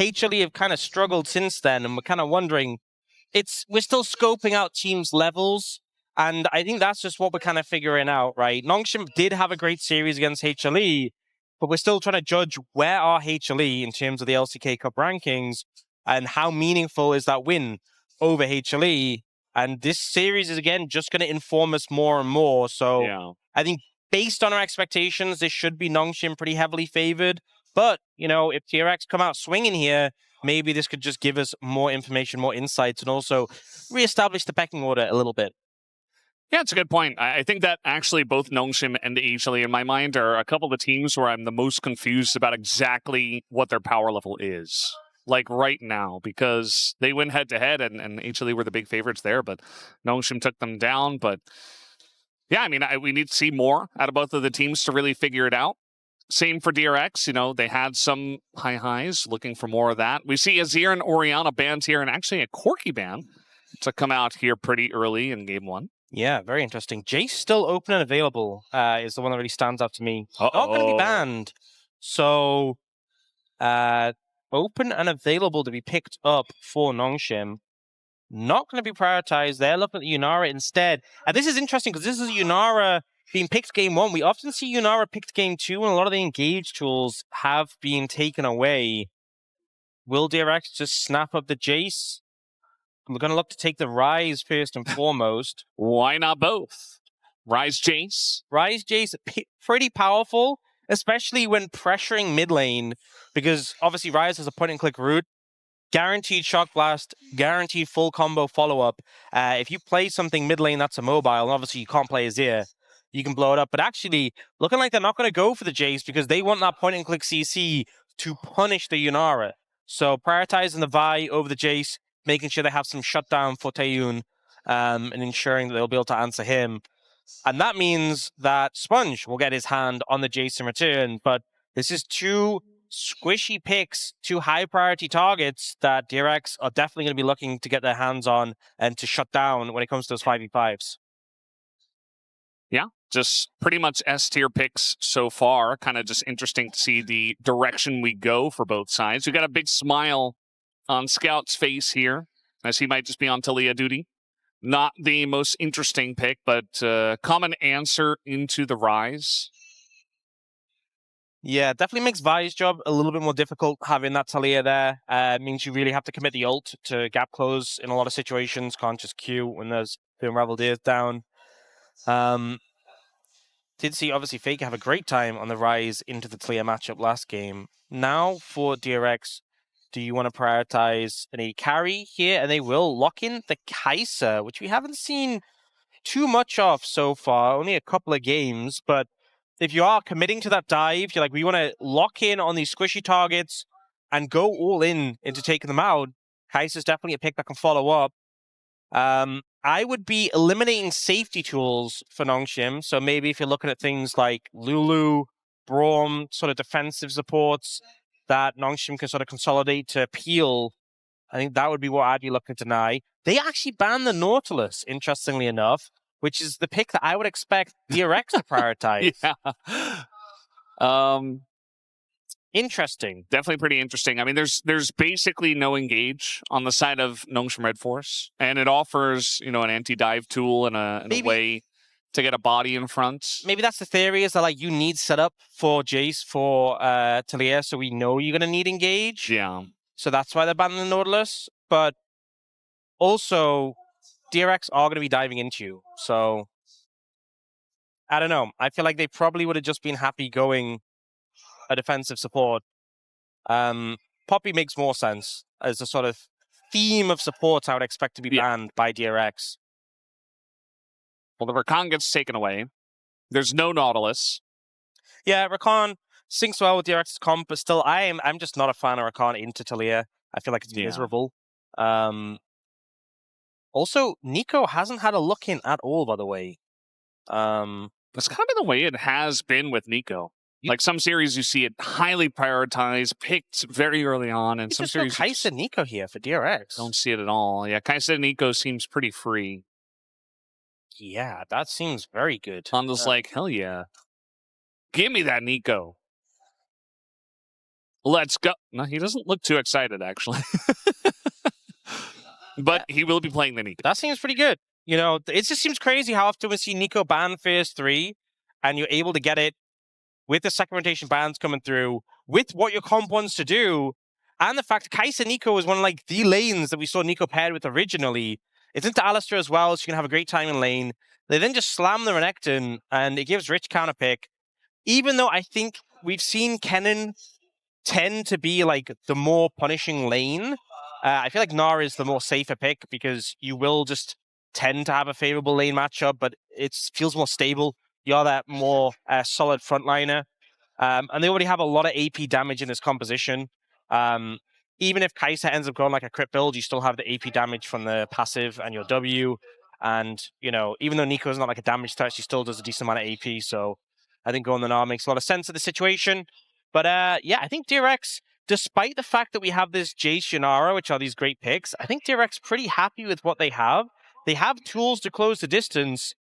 HLE have kind of struggled since then, and we're kind of wondering, we're still scoping out teams' levels, and I think that's just what we're kind of figuring out, right? Nongshim did have a great series against HLE, but we're still trying to judge where are HLE in terms of the LCK Cup rankings, and how meaningful is that win over HLE. And this series is, again, just going to inform us more and more. So I think based on our expectations, this should be Nongshim pretty heavily favored. But, you know, if DRX come out swinging here, maybe this could just give us more information, more insights, and also reestablish the pecking order a little bit. Yeah, it's a good point. I think that actually both Nongshim and HLE in my mind are a couple of the teams where I'm the most confused about exactly what their power level is. Like right now, because they went head-to-head and HLE were the big favorites there, but Nongshim took them down. But yeah, I mean, we need to see more out of both of the teams to really figure it out. Same for DRX. You know, they had some high highs, looking for more of that. We see Azir and Orianna banned here, and actually a Corki ban to come out here pretty early in game 1. Yeah, very interesting. Jace still open and available is the one that really stands out to me. Not going to be banned. So, open and available to be picked up for Nongshim. Not going to be prioritized. They're looking at the Yunara instead. And this is interesting because this is Yunara being picked game 1. We often see Yunara picked game 2, and a lot of the engage tools have been taken away. Will DRX just snap up the Jace? We're going to look to take the Ryze first and foremost. Why not both? Ryze Jace? Ryze Jace, pretty powerful, especially when pressuring mid lane, because obviously Ryze has a point-and-click route. Guaranteed Shock Blast, guaranteed full combo follow-up. If you play something mid lane that's a mobile, and obviously you can't play Azir, you can blow it up. But actually, looking like they're not going to go for the Jace because they want that point-and-click CC to punish the Yunara. So prioritizing the Vi over the Jace, making sure they have some shutdown for Taeyun, and ensuring that they'll be able to answer him. And that means that Sponge will get his hand on the Jace in return. But this is two squishy picks, two high-priority targets that DRX are definitely going to be looking to get their hands on and to shut down when it comes to those 5v5s. Yeah, just pretty much S-tier picks so far. Kind of just interesting to see the direction we go for both sides. We got a big smile on Scout's face here, as he might just be on Taliyah duty. Not the most interesting pick, but common answer into the Ryze. Yeah, definitely makes Vi's job a little bit more difficult having that Taliyah there. It means you really have to commit the ult to gap close in a lot of situations. Can't just Q when there's the Unraveled Ears down. Did see, obviously, Faker have a great time on the Ryze into the Taliyah matchup last game. Now for DRX, do you want to prioritize an AD carry here? And they will lock in the Kai'Sa, which we haven't seen too much of so far, only a couple of games. But if you are committing to that dive, you're like, we want to lock in on these squishy targets and go all in into taking them out. Kai'Sa's definitely a pick that can follow up. I would be eliminating safety tools for Nongshim. So maybe if you're looking at things like Lulu, Braum, sort of defensive supports, that Nongshim can sort of consolidate to peel, I think that would be what I'd be looking to deny. They actually banned the Nautilus, interestingly enough, which is the pick that I would expect DRX to prioritize. Yeah. Interesting. Definitely pretty interesting. I mean, there's basically no engage on the side of Nongshim RedForce, and it offers, you know, an anti-dive tool and a way to get a body in front. Maybe that's the theory, is that like you need setup for Jace for Taliyah, so we know you're going to need engage. Yeah. So that's why they're banning the Nautilus. But also, DRX are going to be diving into you. So, I don't know. I feel like they probably would have just been happy going a defensive support. Poppy makes more sense as a sort of theme of supports I would expect to be banned by DRX. Well, the Rakan gets taken away. There's no Nautilus. Yeah, Rakan syncs well with DRX's comp, but still, I'm just not a fan of Rakan into Taliyah. I feel like it's miserable. Also, Nico hasn't had a look in at all, by the way. That's kind of been the way it has been with Nico. Like some series, you see it highly prioritized, picked very early on, and some series Kai'Sa Nico here for DRX. Don't see it at all. Yeah, Kai'Sa Nico seems pretty free. Yeah, that seems very good. I'm just like, hell yeah. Give me that Nico. Let's go. No, he doesn't look too excited, actually. But he will be playing the Nico. That seems pretty good. You know, it just seems crazy how often we see Nico ban phase 3, and you're able to get it with the second rotation bans coming through, with what your comp wants to do, and the fact that Kai'Sa Nico is one of like the lanes that we saw Nico paired with originally. It's into Alistar as well, so you can have a great time in lane. They then just slam the Renekton, and it gives Rich counter pick. Even though I think we've seen Kennen tend to be like the more punishing lane, I feel like Gnar is the more safer pick because you will just tend to have a favorable lane matchup, but it feels more stable. You're that more solid frontliner. And they already have a lot of AP damage in this composition. Even if Kai'Sa ends up going like a crit build, you still have the AP damage from the passive and your W. And, you know, even though Nico's not like a damage touch, she still does a decent amount of AP. So I think going the Gnar makes a lot of sense of the situation. But yeah, I think DRX, despite the fact that we have this Jace Yannara, which are these great picks, I think DRX pretty happy with what they have. They have tools to close the distance,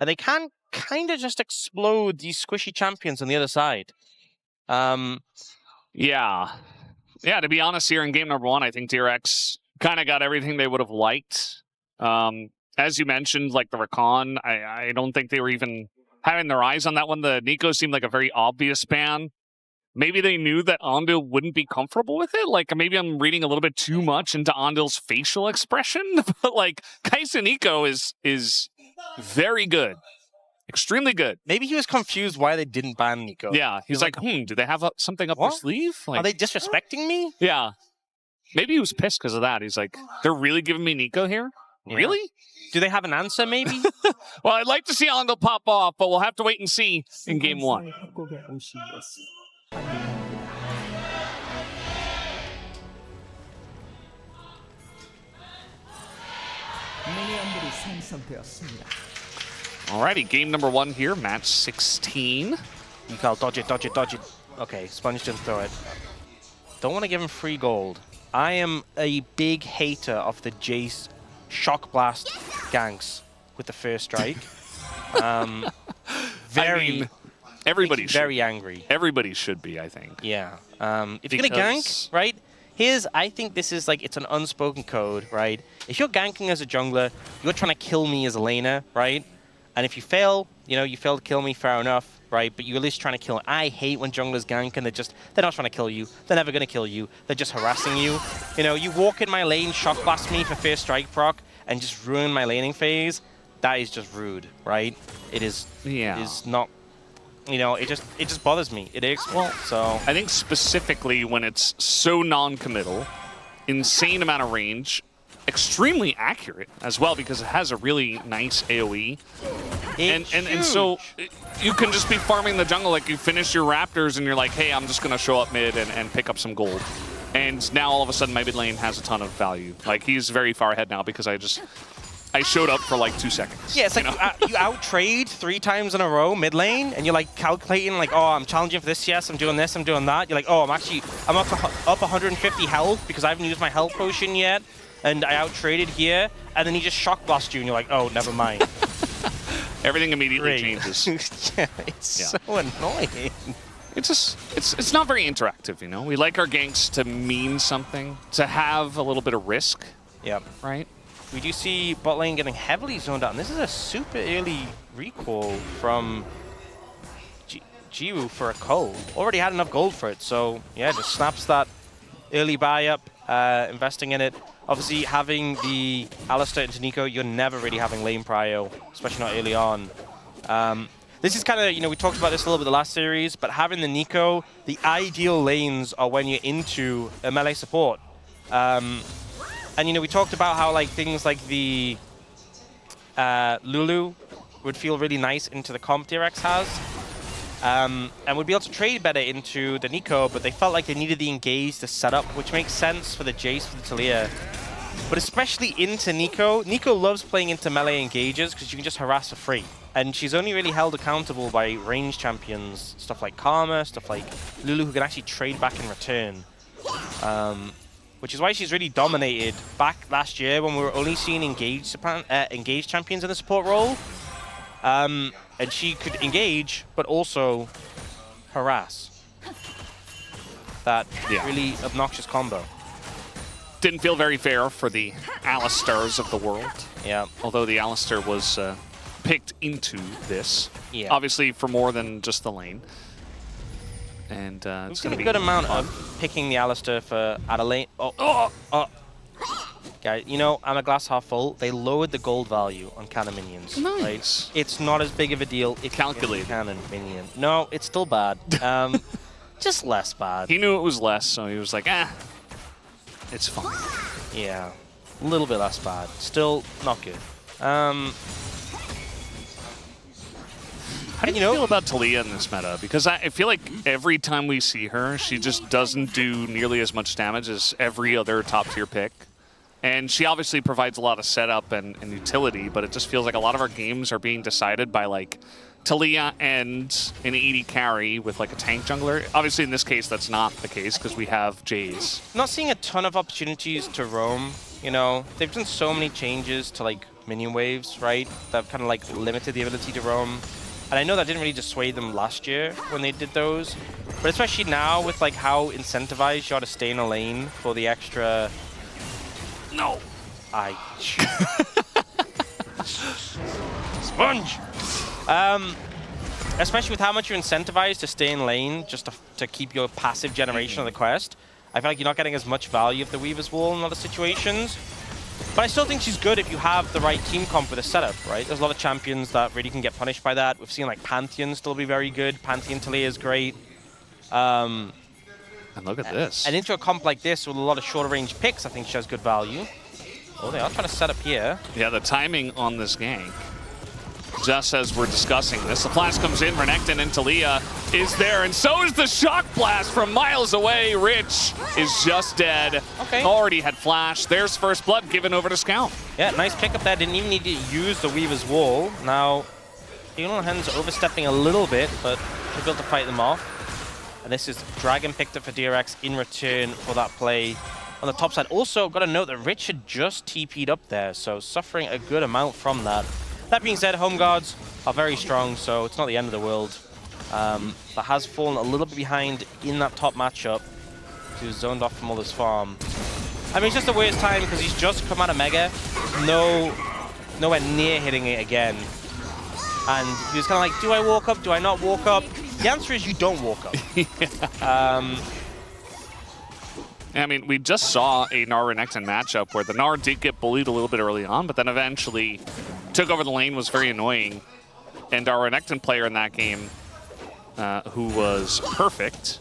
and they can kind of just explode these squishy champions on the other side. Yeah, to be honest, here in game number 1, I think DRX kind of got everything they would have liked. As you mentioned, like the Rakan, I don't think they were even having their eyes on that one. The Nico seemed like a very obvious ban. Maybe they knew that Andil wouldn't be comfortable with it. Like, maybe I'm reading a little bit too much into Andil's facial expression. But, like, Kai'Sa Nico is very good. Extremely good. Maybe he was confused why they didn't ban Nico. Yeah, he's like, do they have something up their sleeve? Like, are they disrespecting me? Yeah. Maybe he was pissed because of that. He's like, they're really giving me Nico here? Yeah. Really? Do they have an answer, maybe? Well, I'd like to see Andil pop off, but we'll have to wait and see in game 1. Alrighty, game number 1 here, match 16. Mikal, dodge it, dodge it, dodge it. Okay, Sponge didn't throw it. Don't want to give him free gold. I am a big hater of the Jace Shock Blast ganks with the first strike. Everybody should. Very angry. Everybody should be, I think. Yeah. If you're going to gank, right, I think this is like, it's an unspoken code, right? If you're ganking as a jungler, you're trying to kill me as a laner, right? And if you fail, you know, you fail to kill me, fair enough, right? But you're at least trying to kill. I hate when junglers gank and they're not trying to kill you. They're never going to kill you. They're just harassing you. You know, you walk in my lane, shock blast me for first strike proc, and just ruin my laning phase. That is just rude, right? It is not, you know, it just bothers me. It is, so. I think specifically when it's so non-committal, insane amount of range, extremely accurate as well because it has a really nice AoE. And so you can just be farming the jungle, like you finish your Raptors and you're like, hey, I'm just going to show up mid and pick up some gold. And now all of a sudden my mid lane has a ton of value. Like he's very far ahead now because I showed up for like 2 seconds. Yeah, it's like you out-trade 3 times in a row mid lane, and you're like calculating like, oh, I'm challenging for this, yes, I'm doing this, I'm doing that. You're like, oh, I'm up 150 health because I haven't used my health potion yet, and I out-traded here, and then he just shock blast you, and you're like, oh, never mind. Everything immediately changes. Yeah, it's so annoying. It's not very interactive, you know? We like our ganks to mean something, to have a little bit of risk. Yep. Right? We do see bot lane getting heavily zoned out. And this is a super early recall from Jiwoo for a Cole. Already had enough gold for it, so yeah, just snaps that early buy up, investing in it. Obviously, having the Alistar into Nico, you're never really having lane prio, especially not early on. This is kind of, you know, we talked about this a little bit the last series, but having the Nico, the ideal lanes are when you're into a melee support. And, you know, we talked about how, like, things like the Lulu would feel really nice into the comp DRX has. And would be able to trade better into the Nico, but they felt like they needed the engage to set up, which makes sense for the Jace, for the Talia. But especially into Nico. Nico loves playing into melee engages because you can just harass for free. And she's only really held accountable by range champions, stuff like Karma, stuff like Lulu, who can actually trade back in return. Which is why she's really dominated back last year when we were only seeing engaged champions in the support role. And she could engage, but also harass. that really obnoxious combo. Didn't feel very fair for the Alistars of the world. Yeah. Although the Alistar was picked into this. Yeah. Obviously for more than just the lane. And it's going to be a good amount fun. of picking the Alistar for out of lane. Guys, you know, I'm a glass half full. They lowered the gold value on cannon minions. Nice. Right? It's not as big of a deal if Calculated. cannon minion. No, it's still bad. Just less bad. He knew it was less, so he was like, it's fine. Yeah, a little bit less bad. Still not good. How do you feel about Taliyah in this meta? Because I feel like every time we see her, she just doesn't do nearly as much damage as every other top-tier pick. And she obviously provides a lot of setup and utility, but it just feels like a lot of our games are being decided by, like, Taliyah and an AD carry with, like, a tank jungler. Obviously, in this case, that's not the case because we have Jays. Not seeing a ton of opportunities to roam, you know. They've done so many changes to, like, minion waves, right? That have kind of, like, limited the ability to roam. And I know that didn't really dissuade them last year when they did those. But especially now with like how incentivized you are to stay in a lane for the extra... No! Sponge! Especially with how much you're incentivized to stay in lane just to keep your passive generation of the quest. I feel like you're not getting as much value of the Weaver's Wall in other situations. But I still think she's good if you have the right team comp with a setup, right? There's a lot of champions that really can get punished by that. We've seen like Pantheon still be very good. Pantheon Taliyah is great. And look at this. And into a comp like this with a lot of shorter range picks, I think she has good value. Oh, they are trying to set up here. Yeah, the timing on this gank. Just as we're discussing this, the flash comes in, Renekton and Taliyah is there, and so is the shock blast from miles away. Rich is just dead. Okay. Already had flash. There's first blood given over to Scout. Yeah, nice pickup there. Didn't even need to use the Weaver's Wall. Now, Hands overstepping a little bit, but they're able to fight them off. And this is Dragon picked up for DRX in return for that play on the top side. Also, got to note that Rich had just TP'd up there, so suffering a good amount from that. That being said, home guards are very strong, so it's not the end of the world. That has fallen a little bit behind in that top matchup. He was zoned off from all this farm. I mean, it's just a weird time because he's just come out of Mega, nowhere near hitting it again. And he was kind of like, do I walk up? Do I not walk up? The answer is you don't walk up. I mean, we just saw a Gnar Renekton matchup where the Gnar did get bullied a little bit early on, but then eventually took over the lane, was very annoying. And our Renekton player in that game, who was perfect,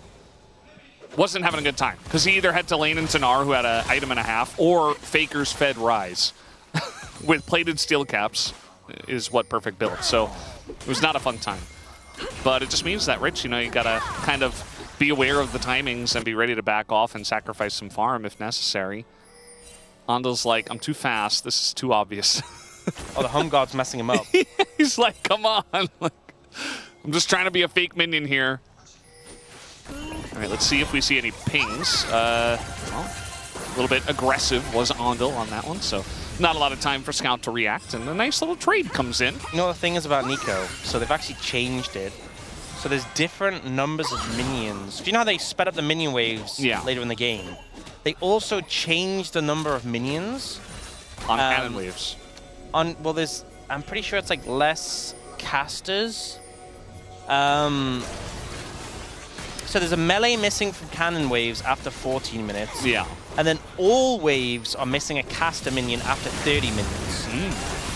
wasn't having a good time. Because he either had to lane into Gnar, who had an item and a half, or Faker's fed Rise. With plated steel caps is what perfect built. So it was not a fun time. But it just means that, Rich, you know, you got to kind of be aware of the timings and be ready to back off and sacrifice some farm if necessary. Andal's like, I'm too fast. This is too obvious. Oh, the home guard's messing him up. He's like, come on. Like, I'm just trying to be a fake minion here. All right, let's see if we see any pings. Well, a little bit aggressive was Andal on that one, so not a lot of time for Scout to react, and a nice little trade comes in. You know what the thing is about Nico? So they've actually changed it. So there's different numbers of minions. Do you know how they sped up the minion waves later in the game? They also changed the number of minions. On cannon waves. Well, there's, I'm pretty sure it's like less casters. So there's a melee missing from cannon waves after 14 minutes. Yeah. And then all waves are missing a caster minion after 30 minutes.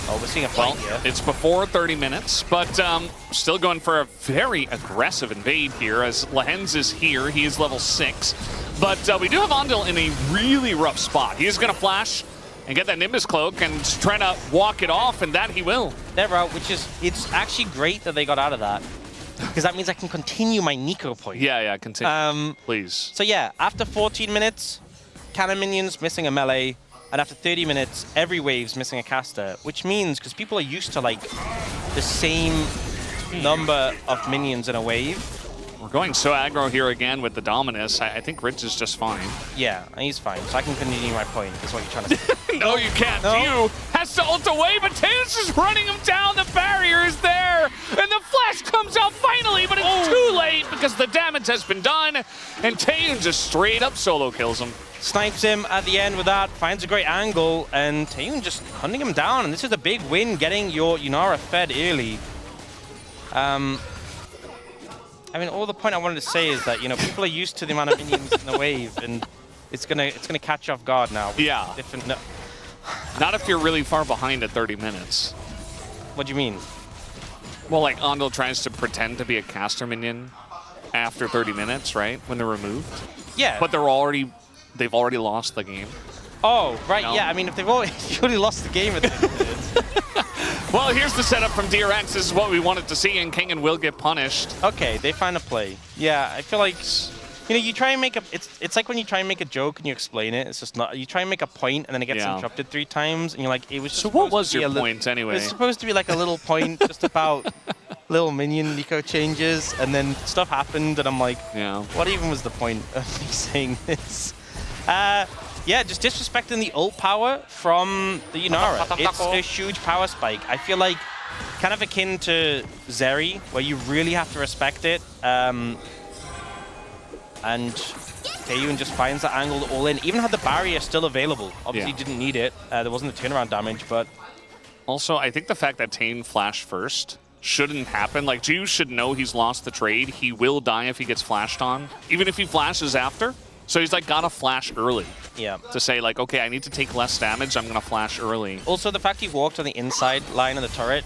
Oh, we're seeing a fight here. It's before 30 minutes, but still going for a very aggressive invade here as Lehens is here. He is level 6. But we do have Andal in a really rough spot. He is going to flash and get that Nimbus Cloak and trying to walk it off, and that he will. They're out, which is, it's actually great that they got out of that. Because that means I can continue my Nico point. Yeah, continue. Please. So yeah, after 14 minutes, cannon minions missing a melee, and after 30 minutes, every wave's missing a caster, which means, because people are used to like the same number of minions in a wave, We're going so aggro here again with the Dominus. I think Rich is just fine. Yeah, he's fine. So I can continue my point. That's what you're trying to say. No, you can't. No. You has to ult away, but Taeyoon's just running him down. The barrier is there. And the flash comes out finally, but it's too late because the damage has been done. And Taeyoon just straight up solo kills him. Snipes him at the end with that, finds a great angle, and Taeyoon just hunting him down. And this is a big win, getting your Yunara fed early. I mean, all the point I wanted to say is that, you know, people are used to the amount of minions in the wave, and it's gonna catch you off guard now. Yeah. Different. Not if you're really far behind at 30 minutes. What do you mean? Well, like Andal tries to pretend to be a caster minion after 30 minutes, right? When they're removed. Yeah. But they've already lost the game. Oh, right. No. Yeah. I mean, if they've already lost the game at the minutes. Well, here's the setup from DRX. This is what we wanted to see, and Kingen will get punished. Okay, they find a play. Yeah, I feel like, you know, you try and make a, it's like when you try and make a joke and you explain it, it's just not, you try and make a point and then it gets interrupted 3 times, and you're like, it was just So what was your point anyway? It was supposed to be like a little point just about little minion Nico changes, and then stuff happened, and I'm like, yeah, what even was the point of me saying this? Yeah, just disrespecting the ult power from the Yunara. It's a huge power spike. I feel like kind of akin to Zeri, where you really have to respect it. And Taeyoon just finds that angle all in. Even had the barrier still available. Obviously didn't need it. There wasn't the turnaround damage, but... Also, I think the fact that Taeyoon flashed first shouldn't happen. Like, Ju should know he's lost the trade. He will die if he gets flashed on, even if he flashes after. So he's like gotta flash early. Yeah. To say like, okay, I need to take less damage, I'm gonna flash early. Also, the fact he walked on the inside line of the turret,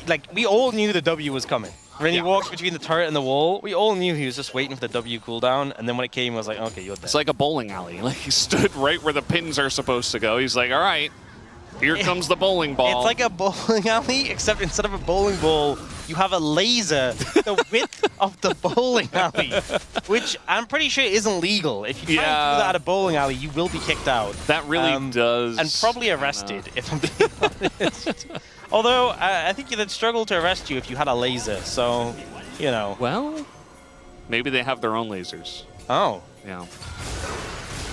like, we all knew the W was coming. When he walked between the turret and the wall, we all knew he was just waiting for the W cooldown, and then when it came, I was like, okay, you're dead. It's like a bowling alley. Like, he stood right where the pins are supposed to go. He's like, all right, here comes the bowling ball. It's like a bowling alley, except instead of a bowling ball, you have a laser the width of the bowling alley, which I'm pretty sure isn't legal. If you try and do that at a bowling alley, you will be kicked out. That really does. And probably arrested, if I'm being honest. Although, I think they'd struggle to arrest you if you had a laser, so, you know. Well, maybe they have their own lasers. Oh. Yeah.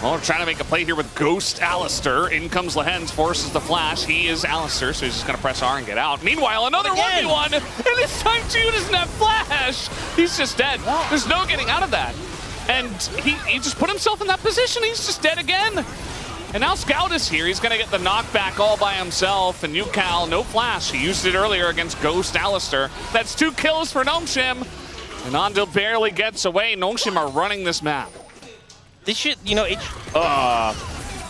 Well, we're trying to make a play here with Ghost Alistair. In comes Lehens, forces the flash. He is Alistair, so he's just going to press R and get out. Meanwhile, another 1v1, and this time Ju doesn't have flash. He's just dead. There's no getting out of that. And he just put himself in that position. He's just dead again. And now Scout is here. He's going to get the knockback all by himself. And Yukal, no flash. He used it earlier against Ghost Alistair. That's 2 kills for Nongshim. And Andal barely gets away. Nongshim are running this map. This should, you know, it...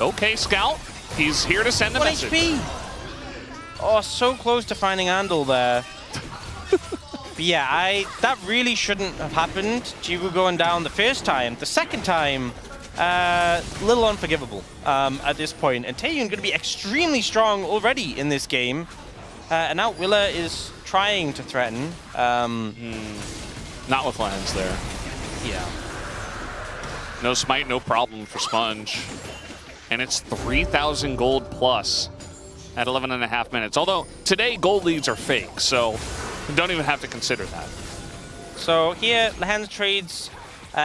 Okay, Scout. He's here to send the message. HP? Oh, so close to finding Andal there. But yeah, that really shouldn't have happened. Jiwoo going down the first time. The second time, a little unforgivable at this point. And Taeyoon going to be extremely strong already in this game. And now Willa is trying to threaten. Not with Lens there. Yeah. No smite, no problem for Sponge. And it's 3,000 gold plus at 11.5 minutes. Although, today gold leads are fake, so don't even have to consider that. So here, Lehens trades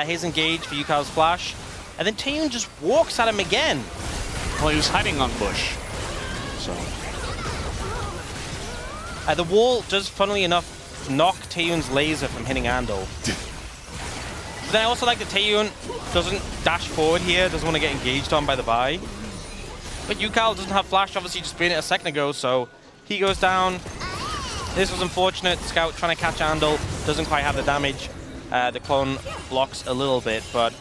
his engage for Yukal's flash. And then Taeyoon just walks at him again. Well, he was hiding on bush. So. The wall does, funnily enough, knock Taeyoon's laser from hitting Andal. Then I also like that Taeyoon doesn't dash forward here, doesn't want to get engaged on by the buy. But Yukal doesn't have flash, obviously just being it a second ago, so he goes down. This was unfortunate. Scout trying to catch Andal, doesn't quite have the damage. The clone blocks a little bit, but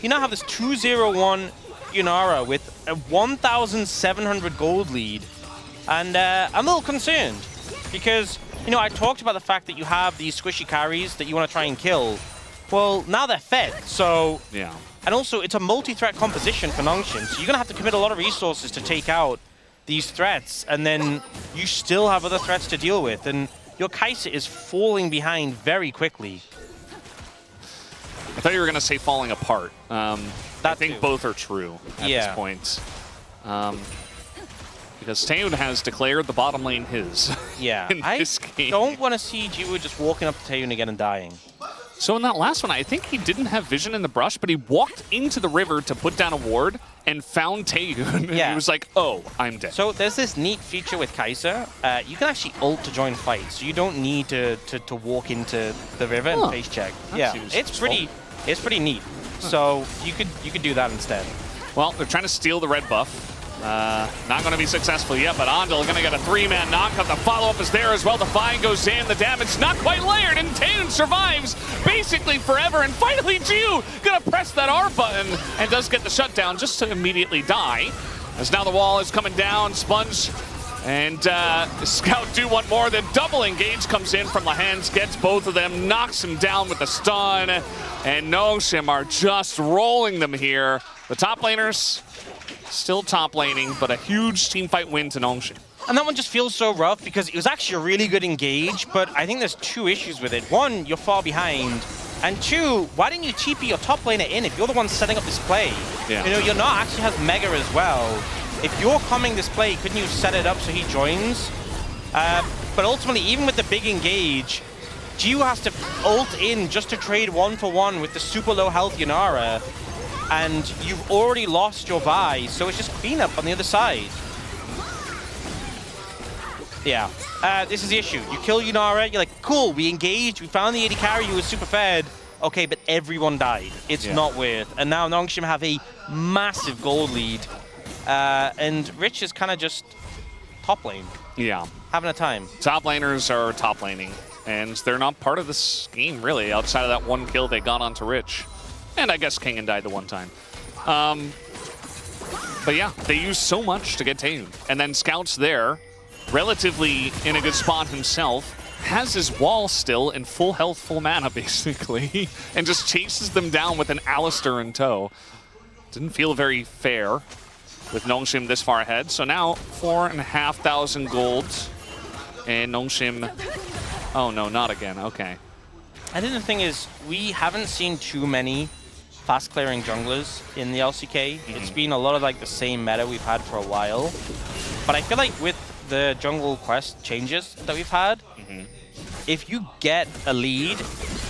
you now have this 2-0-1 Yunara with a 1,700 gold lead. And I'm a little concerned because, you know, I talked about the fact that you have these squishy carries that you want to try and kill. Well, now they're fed, so... Yeah. And also, it's a multi-threat composition for Nongshim, so you're going to have to commit a lot of resources to take out these threats, and then you still have other threats to deal with, and your Kai'Sa is falling behind very quickly. I thought you were going to say falling apart. I think both are true at this point. Because Taeyoon has declared the bottom lane his. Yeah, in this game. don't want to see Jiwoo just walking up to Taeyoon again and dying. So in that last one, I think he didn't have vision in the brush, but he walked into the river to put down a ward and found Taeyun. And he was like, oh, I'm dead. So there's this neat feature with Kai'Sa. You can actually ult to join fights, so you don't need to walk into the river and face check. Yeah, it's pretty neat. So you could do that instead. Well, they're trying to steal the red buff. Not going to be successful yet, but Andal going to get a 3-man knockup. The follow-up is there as well. The Fine goes in. The damage not quite layered, and Taeyun survives basically forever. And finally, Jiu going to press that R button and does get the shutdown just to immediately die. As now the wall is coming down, Sponge and Scout do one more. Then double engage comes in from the hands, gets both of them, knocks him down with the stun. And Nongshim are just rolling them here. The top laners still top laning, but a huge team fight win to Nongshim. And that one just feels so rough because it was actually a really good engage, but I think there's two issues with it. One, you're far behind. And two, why didn't you TP your top laner in if you're the one setting up this play? Yeah. You know, you're not actually has Mega as well. If you're coming this play, couldn't you set it up so he joins? But ultimately, even with the big engage, Jiu has to ult in just to trade 1-for-1 with the super low health Yunara. And you've already lost your Vi, so it's just cleanup on the other side. Yeah, this is the issue. You kill Yunara, you're like, cool, we engaged, we found the AD carry who was super fed. Okay, but everyone died. It's not worth. And now Nongshim have a massive gold lead. And Rich is kind of just top lane. Yeah. Having a time. Top laners are top laning, and they're not part of this game, really, outside of that one kill they got onto Rich. And I guess Kingen died the one time. But yeah, they used so much to get Taeyun. And then Scout's there, relatively in a good spot himself, has his wall still in full health, full mana, basically, and just chases them down with an Alistair in tow. Didn't feel very fair with Nongshim this far ahead. So now 4,500 gold. And Nongshim, oh no, not again, okay. I think the thing is, we haven't seen too many fast clearing junglers in the LCK. It's been a lot of like the same meta we've had for a while. But I feel like with the jungle quest changes that we've had, if you get a lead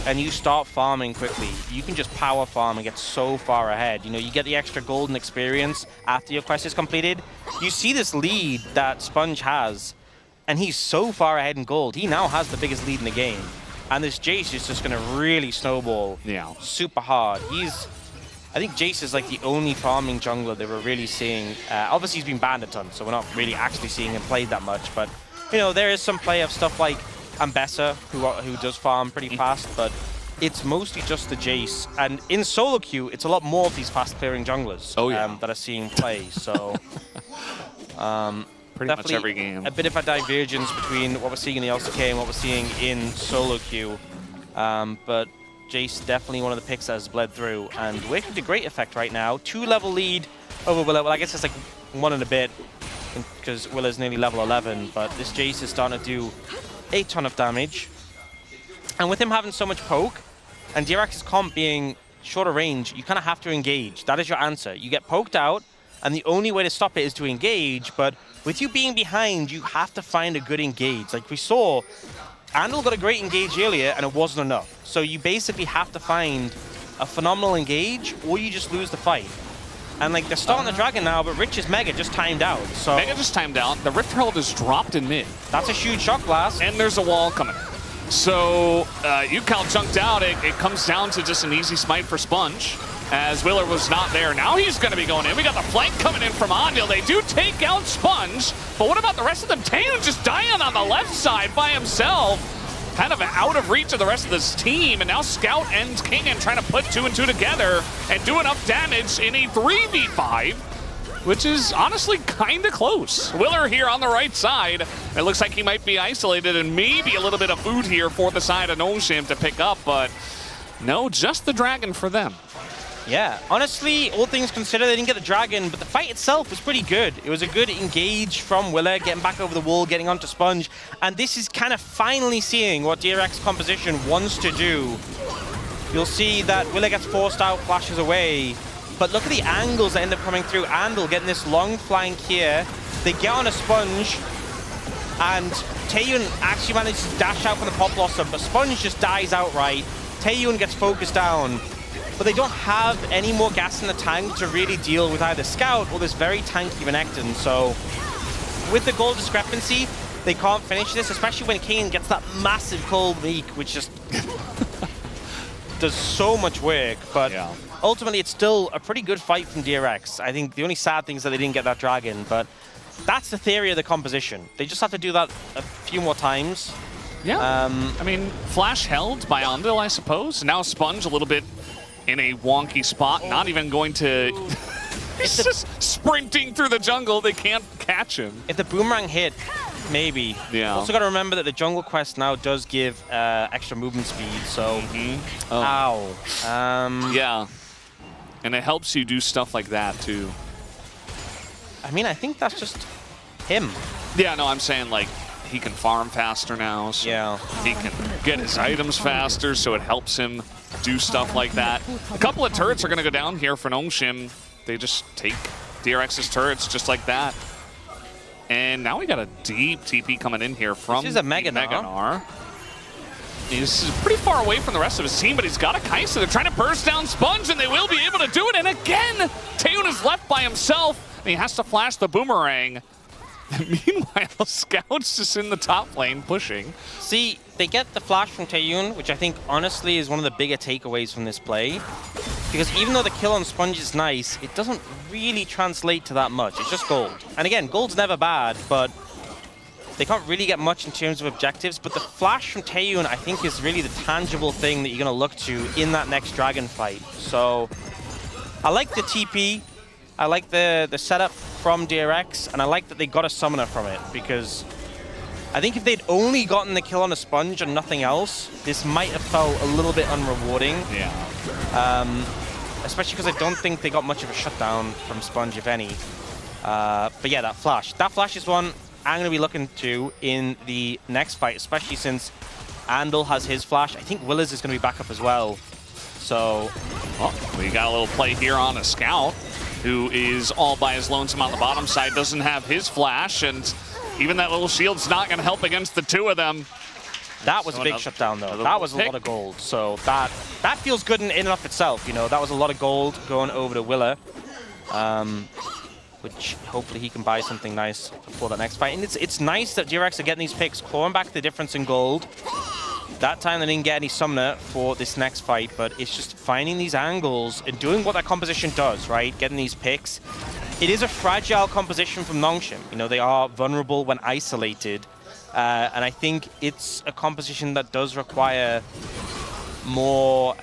and you start farming quickly, you can just power farm and get so far ahead. You know, you get the extra golden experience after your quest is completed. You see this lead that Sponge has, and he's so far ahead in gold. He now has the biggest lead in the game. And this Jace is just going to really snowball super hard. I think Jace is like the only farming jungler that we're really seeing. Obviously, he's been banned a ton, so we're not really actually seeing him played that much. But, you know, there is some play of stuff like Ambessa, who does farm pretty fast, but it's mostly just the Jace. And in solo queue, it's a lot more of these fast-clearing junglers that are seeing play. So, pretty much every game. A bit of a divergence between what we're seeing in the LCK and what we're seeing in solo queue. But Jace definitely one of the picks that has bled through. And Wicked to great effect right now. 2-level lead over Willow. Well, I guess it's like 1 and a bit because Willow's nearly level 11. But this Jace is starting to do a ton of damage. And with him having so much poke and DRX's comp being shorter range, you kind of have to engage. That is your answer. You get poked out, and the only way to stop it is to engage. But with you being behind, you have to find a good engage. Like we saw, Andal got a great engage earlier, and it wasn't enough. So you basically have to find a phenomenal engage, or you just lose the fight. And like they're starting the dragon now, but Rich's Mega just timed out. So Mega just timed out. The Rift Herald is dropped in mid. That's a huge shock blast. And there's a wall coming. So Yukal chunked out. It comes down to just an easy smite for Sponge, as Willer was not there. Now he's going to be going in. We got the flank coming in from Andil. They do take out Sponge, but what about the rest of them? Taeyun just dying on the left side by himself. Kind of out of reach of the rest of this team, and now Scout and Kingen trying to put 2 and 2 together and do enough damage in a 3v5, which is honestly kind of close. Willer here on the right side. It looks like he might be isolated, and maybe a little bit of food here for the side of Nongshim to pick up, but no, just the dragon for them. Yeah, honestly, all things considered, they didn't get the dragon, but the fight itself was pretty good. It was a good engage from Willer, getting back over the wall, getting onto Sponge, and this is kind of finally seeing what DRX composition wants to do. You'll see that Willer gets forced out, flashes away, but look at the angles that end up coming through. Andal getting this long flank here. They get on a Sponge, and Taeyun actually manages to dash out from the Pop Blossom, but Sponge just dies outright. Taeyun gets focused down, but they don't have any more gas in the tank to really deal with either Scout or this very tanky Renekton. So with the gold discrepancy, they can't finish this, especially when Kane gets that massive cold leak, which just does so much work. But ultimately, it's still a pretty good fight from DRX. I think the only sad thing is that they didn't get that dragon, but that's the theory of the composition. They just have to do that a few more times. Yeah. I mean, Flash held by Ondil, I suppose. Now Sponge a little bit in a wonky spot, not even going to... He's just sprinting through the jungle. They can't catch him. If the boomerang hit, maybe. Yeah. Also got to remember that the jungle quest now does give extra movement speed, so... Ow. Yeah. And it helps you do stuff like that, too. I mean, I think that's just him. Yeah, no, I'm saying, like, he can farm faster now, so he can get his items faster, so it helps him do stuff like that. A couple of turrets are going to go down here for Nongshim. They just take DRX's turrets just like that. And now we got a deep TP coming in here from this is a Mega Gnar. He's pretty far away from the rest of his team, but he's got a Kai'Sa. They're trying to burst down Sponge, and they will be able to do it. And again, Taeyun is left by himself, and he has to flash the boomerang. Meanwhile, Scout's just in the top lane pushing. See, they get the flash from Taeyun, which I think honestly is one of the bigger takeaways from this play. Because even though the kill on Sponge is nice, it doesn't really translate to that much. It's just gold. And again, gold's never bad, but they can't really get much in terms of objectives. But the flash from Taeyun, I think, is really the tangible thing that you're going to look to in that next dragon fight. So I like the TP. I like the setup from DRX, and I like that they got a summoner from it, because I think if they'd only gotten the kill on a Sponge and nothing else, this might have felt a little bit unrewarding. Yeah. Especially because I don't think they got much of a shutdown from Sponge, if any. But yeah, that flash. That flash is one I'm going to be looking to in the next fight, especially since Andal has his flash. I think Willis is going to be back up as well. So... we got a little play here on a Scout, who is all by his lonesome on the bottom side, doesn't have his flash, and even that little shield's not going to help against the two of them. That was a big shutdown, though. That was a lot of gold. So that feels good in and of itself, you know. That was a lot of gold going over to Willa, which hopefully he can buy something nice before that next fight. And it's nice that DRX are getting these picks, clawing back the difference in gold. That time they didn't get any summoner for this next fight, but it's just finding these angles and doing what that composition does, right? Getting these picks. It is a fragile composition from Nongshim. You know, they are vulnerable when isolated. And I think it's a composition that does require more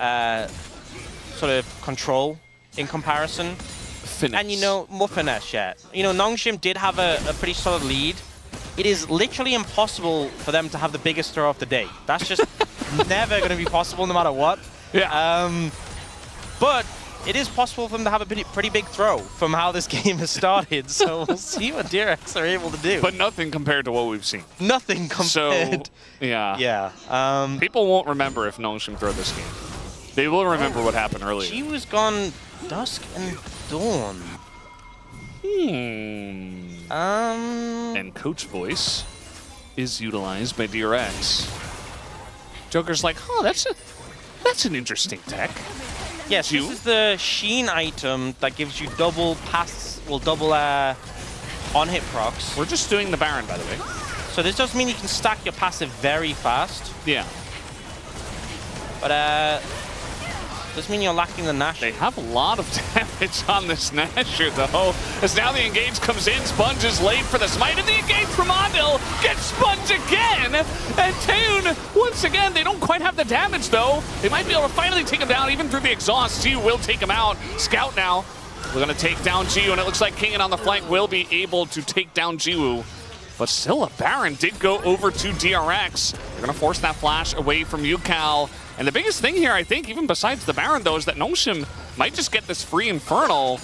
sort of control in comparison. Finesse. And, you know, more finesse, yeah. You know, Nongshim did have a pretty solid lead. It is literally impossible for them to have the biggest throw of the day. That's just never going to be possible no matter what. Yeah. But it is possible for them to have a pretty big throw from how this game has started. So we'll see what DRX are able to do. But nothing compared to what we've seen. Nothing compared. So, yeah. Yeah. People won't remember if Nongshim throw this game. They will remember what happened earlier. She was gone dusk and dawn. And Coach Voice is utilized by DRX. Joker's like, oh, that's an interesting tech. Yes, this is the Sheen item that gives you double pass, well, double on-hit procs. We're just doing the Baron, by the way. So this does mean you can stack your passive very fast. Yeah. But does mean you're lacking the Nash. They have a lot of damage on this Nasher, though. As now the engage comes in, Sponge is late for the smite, and the engage from Ondil gets Sponge again! And Taeyun, once again, they don't quite have the damage, though. They might be able to finally take him down, even through the exhaust. Jiu will take him out. Scout now. We're going to take down Jiu, and it looks like Kingen on the flank will be able to take down Jiu. But still, a Baron did go over to DRX. They're going to force that flash away from Yukao. And the biggest thing here, I think, even besides the Baron, though, is that Nongshim might just get this free Infernal.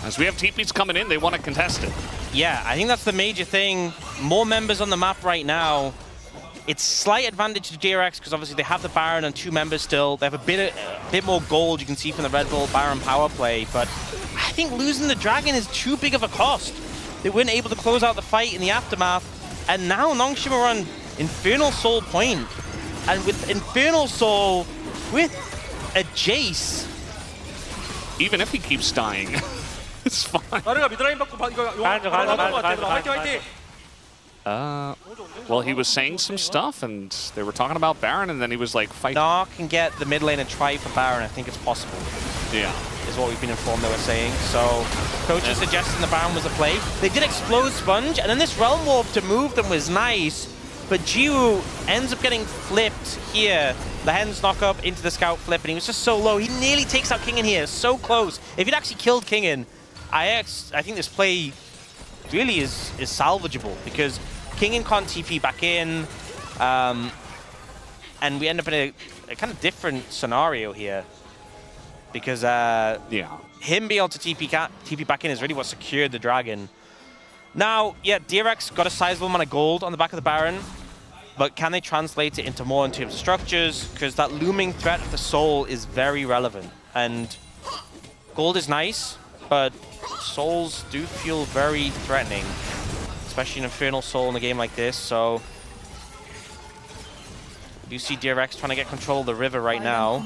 As we have TPs coming in, they want to contest it. Yeah, I think that's the major thing. More members on the map right now. It's slight advantage to DRX because obviously they have the Baron and 2 members still. They have a bit more gold, you can see from the Red Bull Baron power play. But I think losing the Dragon is too big of a cost. They weren't able to close out the fight in the aftermath. And now Nongshim are on Infernal Soul point. And with Infernal Soul, with a Jace. Even if he keeps dying, it's fine. 나르가 미드라인 받고 이거 화이팅. Well, he was saying some stuff, and they were talking about Baron, and then he was like fighting. Gnar can get the mid lane and try for Baron. I think it's possible. Yeah. Is what we've been informed they were saying. So, coach is suggesting the Baron was a play. They did explode Sponge, and then this Realm Warp to move them was nice, but Jiwoo ends up getting flipped here. Lehen's knock up into the scout flip, and he was just so low. He nearly takes out Kingen here, so close. If he'd actually killed Kingen, I think this play really is salvageable, because Kingen can't TP back in, and we end up in a kind of different scenario here. Because him being able to TP back in is really what secured the Dragon. Now, yeah, DRX got a sizable amount of gold on the back of the Baron, but can they translate it into more in terms of structures? Because that looming threat of the Soul is very relevant. And gold is nice, but Souls do feel very threatening, especially an Infernal Soul in a game like this. So you see DRX trying to get control of the river right now.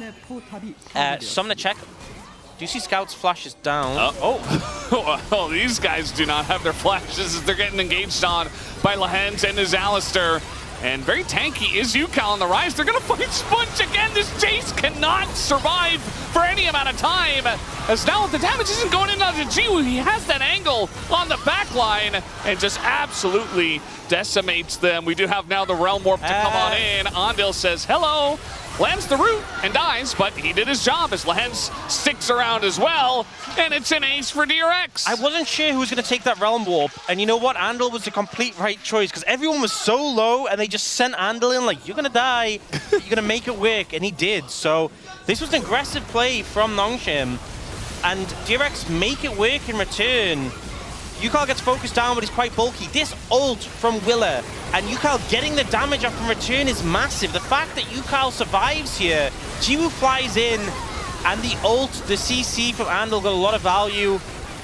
Summoner check. Do you see Scout's flashes down? Oh, these guys do not have their flashes as they're getting engaged on by Lehens and his Alistair. And very tanky is Yukal on the rise. They're going to fight Sponge again. This Jace cannot survive for any amount of time. As now the damage isn't going in onto Jiwoo. He has that angle on the back line and just absolutely decimates them. We do have now the Realm Warp to come on in. Andil says hello, lands the root and dies, but he did his job as Lehens sticks around as well. And it's an ace for DRX. I wasn't sure who was going to take that Realm Warp. And you know what? Andil was the complete right choice, because everyone was so low and they just sent Andil in like, you're going to die, you're going to make it work. And he did. So this was an aggressive play from Nongshim. And DRX make it work in return. Yukal gets focused down, but he's quite bulky. This ult from Willa and Yukal getting the damage up in return is massive. The fact that Yukal survives here, Jiwoo flies in, and the ult, the CC from Andil got a lot of value.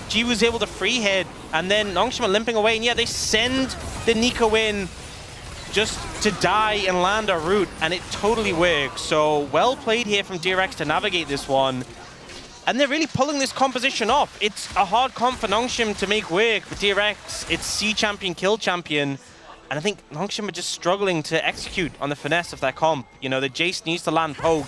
Jiwoo's able to free hit, and then Nongshim are limping away, and yeah, they send the Nico in just to die and land a root, and it totally works. So well played here from DRX to navigate this one. And they're really pulling this composition off. It's a hard comp for Nongshim to make work. For DRX, it's C champion, kill champion. And I think Nongshim are just struggling to execute on the finesse of their comp. You know, the Jace needs to land poke,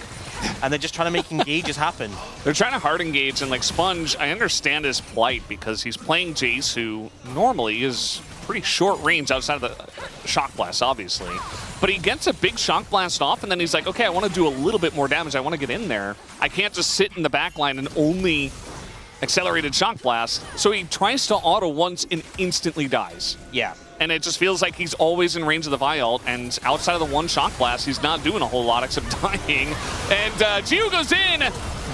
and they're just trying to make engages happen. They're trying to hard engage, and like Sponge, I understand his plight because he's playing Jace, who normally is pretty short range outside of the Shock Blast, obviously. But he gets a big Shock Blast off, and then he's like, okay, I want to do a little bit more damage. I want to get in there. I can't just sit in the back line and only accelerated Shock Blast. So he tries to auto once and instantly dies. Yeah. And it just feels like he's always in range of the Vi ult, and outside of the one Shock Blast, he's not doing a whole lot except dying. And Jiwoo goes in,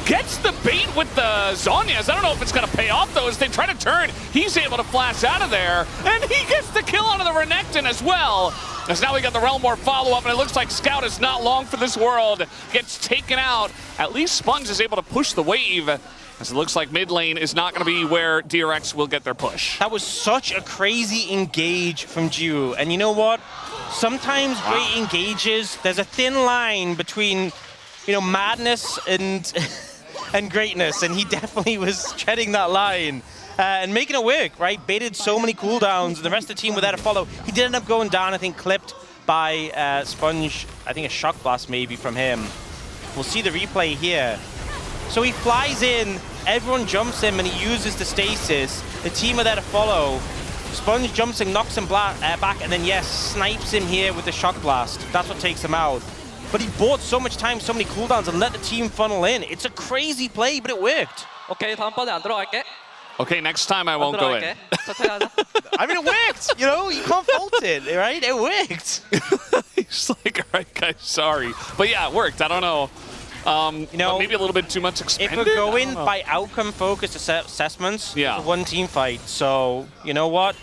gets the bait with the Zhonya's. I don't know if it's going to pay off, though, as they try to turn. He's able to flash out of there, and he gets the kill onto the Renekton as well. As now we got the Realm Warp follow-up, and it looks like Scout is not long for this world. Gets taken out. At least Sponge is able to push the wave, as it looks like mid lane is not going to be where DRX will get their push. That was such a crazy engage from Jiwoo. And you know what? Sometimes great engages, there's a thin line between, you know, madness and and greatness, and he definitely was treading that line. And making it work, right? Baited so many cooldowns, and the rest of the team were there to follow. He did end up going down, I think, clipped by Sponge. I think a Shock Blast maybe from him. We'll see the replay here. So he flies in, everyone jumps him, and he uses the stasis. The team are there to follow. Sponge jumps and knocks him back, and then, yes, snipes him here with the Shock Blast. That's what takes him out. But he bought so much time, so many cooldowns, and let the team funnel in. It's a crazy play, but it worked. 오케이, 다음번에 안 들어갈게. Okay, next time I won't go in. I mean, it worked, you know? You can't fault it, right? It worked. He's like, all right, guys, sorry. But yeah, it worked. I don't know. You know, maybe a little bit too much expended. If we're going by outcome-focused assessments, it's a one-team fight. So, you know what?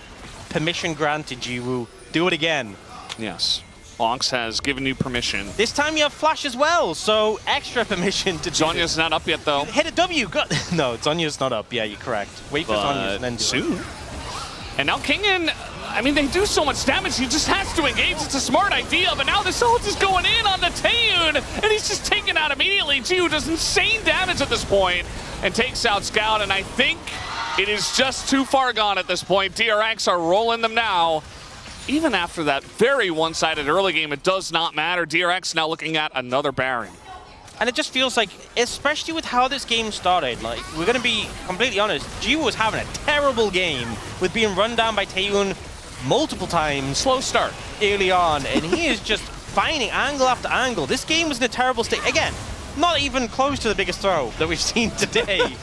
Permission granted, Jiwoo. Do it again. Yes. Onx has given you permission. This time you have Flash as well, so extra permission to do Zhonya's not up yet, though. Hit a W. No, Zhonya's not up. Yeah, you're correct. Wait for Zhonya's and then do soon. it. And now Kingen, I mean, they do so much damage, he just has to engage. It's a smart idea, but now this ult is going in on the Taeyun, and he's just taken out immediately. Jiwoo does insane damage at this point and takes out Scout, and I think it is just too far gone at this point. DRX are rolling them now. Even after that very one-sided early game, it does not matter. DRX now looking at another Baron. And it just feels like, especially with how this game started, like, we're going to be completely honest, Jiwoo was having a terrible game with being run down by Taeyun multiple times. Slow start. Early on, and he is just finding angle after angle. This game was in a terrible state. Again, not even close to the biggest throw that we've seen today.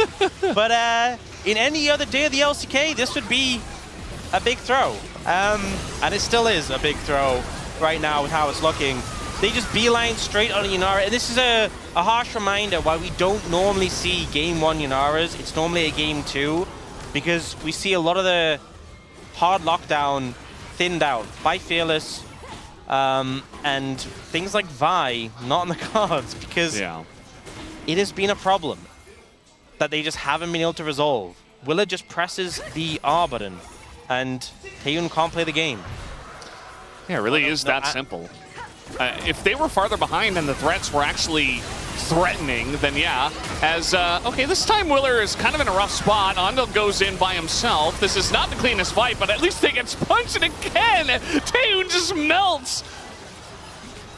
But in any other day of the LCK, this would be a big throw. And it still is a big throw right now with how it's looking. They just beeline straight on Yunara, and this is a harsh reminder why we don't normally see Game 1 Yunaras. It's normally a Game 2, because we see a lot of the hard lockdown thinned out by Fearless, and things like Vi not on the cards, because it has been a problem that they just haven't been able to resolve. Willa just presses the R button, and Taeyun can't play the game. Yeah, it really is that simple. If they were farther behind and the threats were actually threatening, then yeah. As, okay, this time Willer is kind of in a rough spot. Andal goes in by himself. This is not the cleanest fight, but at least they get punched, and again, Taeyun just melts.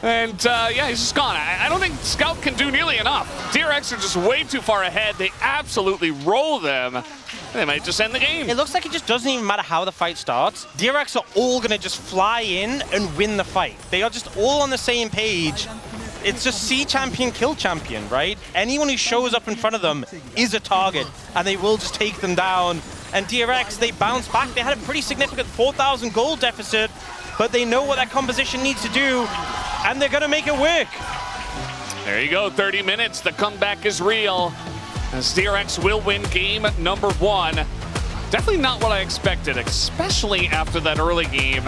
And, yeah, he's just gone. I don't think Scout can do nearly enough. DRX are just way too far ahead. They absolutely roll them. They might just end the game. It looks like it just doesn't even matter how the fight starts. DRX are all going to just fly in and win the fight. They are just all on the same page. It's just see champion, kill champion, right? Anyone who shows up in front of them is a target, and they will just take them down. And DRX, they bounce back. They had a pretty significant 4,000 gold deficit, but they know what that composition needs to do, and they're going to make it work. There you go, 30 minutes. The comeback is real, as DRX will win game number 1. Definitely not what I expected, especially after that early game.